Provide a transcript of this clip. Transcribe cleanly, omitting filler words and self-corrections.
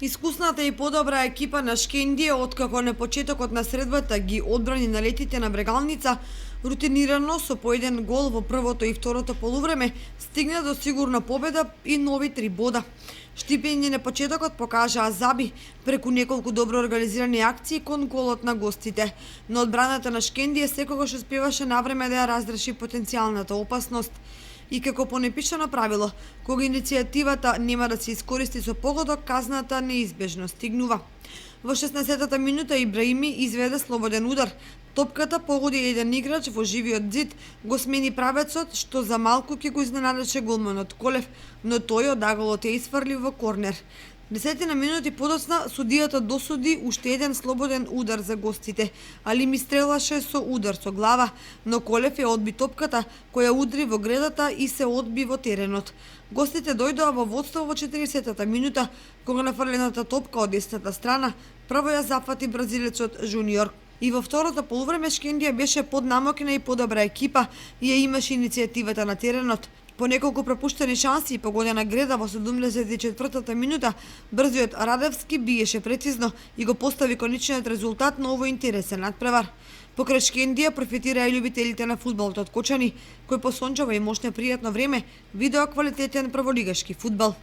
Искусната и подобра екипа на Шкендија, откако на почетокот на средбата ги одбрани налетите на Брегалница, рутинирано со по еден гол во првото и второто полувреме, стигна до сигурна победа и нови 3 бода. Штипење на почетокот покажаа заби преку неколку добро организирани акции кон голот на гостите, но одбраната на Шкендија секогаш успеваше навреме да ја разреши потенцијалната опасност. И како по непишано правило, кога иницијативата нема да се искористи со погодок, казната неизбежно стигнува. Во 16-та минута Ибраими изведе слободен удар. Топката погоди еден играч во живиот зид, го смени правецот, што за малку ќе го изненадеше голманот Колев, но тој од аголот ја изфрли во корнер. 10 минути подоцна судијата досуди уште еден слободен удар за гостите, али ми стрелаше со удар со глава, но Колев ја одби топката, која удри во гредата и се одби во теренот. Гостите дојдоа во водство во 40-та минута, кога нафрлената топка од десната страна прво ја зафати бразилецот Жуниор. И во второто полувреме Шкендија беше поднамокна и подобра екипа и ја имаше иницијативата на теренот. По неколку пропуштени шанси и погодена греда во 74-та минута, брзиот Радевски биеше прецизно и го постави конечниот резултат на овој интересен надпревар. Покрај Шкендија профитираа и љубителите на фудбалот од Кочани, кој по сончево и мощно пријатно време видеа квалитетен прволигашки фудбал.